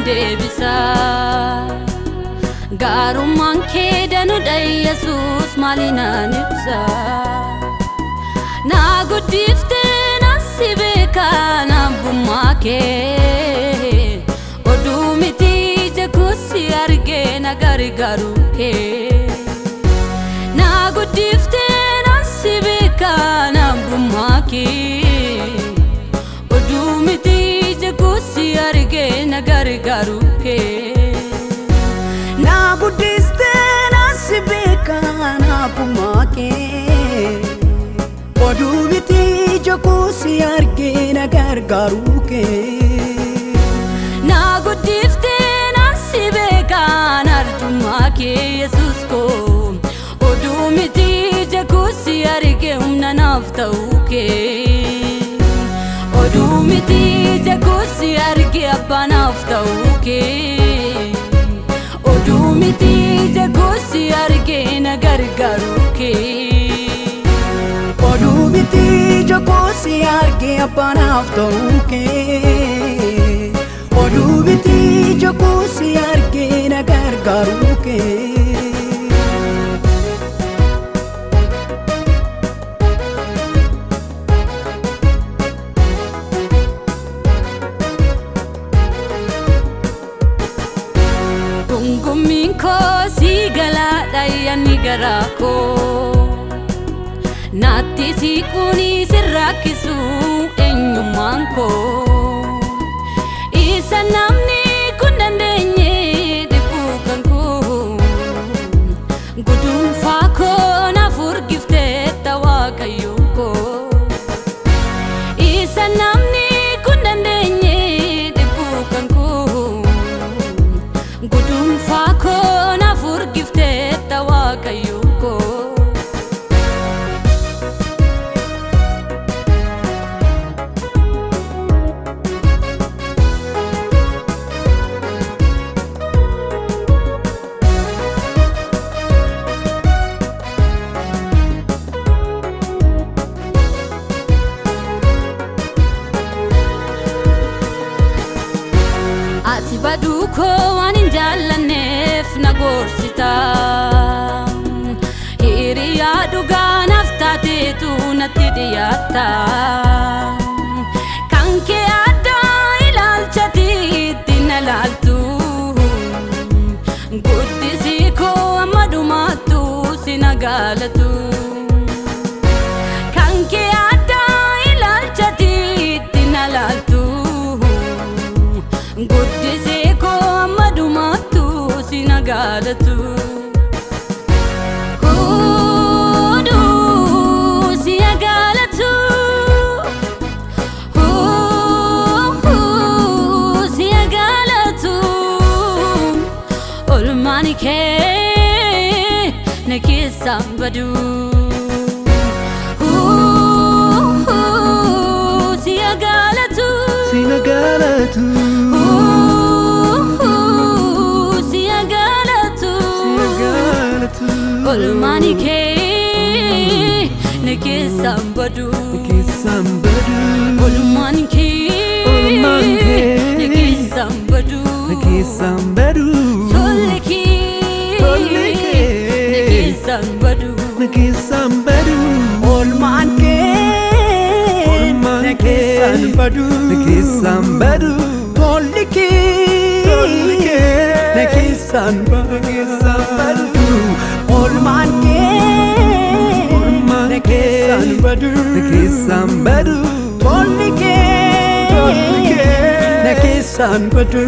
debisa Arjummaankee danuudha Yesuus maalina nibsa Na guddifte na si beeka Arjummaankee Oduu miti jechuusi argee na gargaaru kee Na guddifte na si beeka Arjummaankee Oduu miti jechuusi argee na gargaaru kee Na guddifte na si beeka Arjummaankee Oduu miti jechuusi argee na gargaaru kee Na guddifte na si beeka Arjummaankee Yesuus ko Oduu miti jechuusi argee humna naaf ta'uu kee Oduu miti jechuusi argee abbaa naaf ta'uu kee Oduu miti jechuusi argee na gargaaru kee Oduu miti jechuusi argee abbaa naaf ta'uu kee Oduu miti jechuusi argee na gargaaru kee Gummin koo si galaadha yaanni garaa koo Naatti siquuni sirrakkisu eenyummaan koo Isa namni kun dandeenye dhibbuu kan koo Guduunfaa koo naaf urgifteetta Waaqayyo koo Isa namni kun dandeenye dhibbuu kan koo Guduunfaa koo naaf urgifteetta Waaqayyo koo Ati baduu koo waan hin jaallanneef na gorsita Hiriyaa dhugaa naaf taateetu natti dhiyaatta Kan kee addaa ilaalchatiitti na laaltu Guddisii koo amma dhumaattu si na gaalatu Kan kee addaa ilaalchatiitti na laaltu Guddisee koo amma dhumaattu si na gaalatu Oduu si na gaalatu si na gaalatu Oolmaan kee na keessaan badu si na gaalatu Si na gaalatu Oolmaan kee na keessaan badu Oolmaan kee na keessaan badu Tolli kee na keessaan badu Oolmaan kee na keessaan badu Tolli kee na keessaan badu Oolmaan kee na keessaan badu Tolli kee na keessaan badu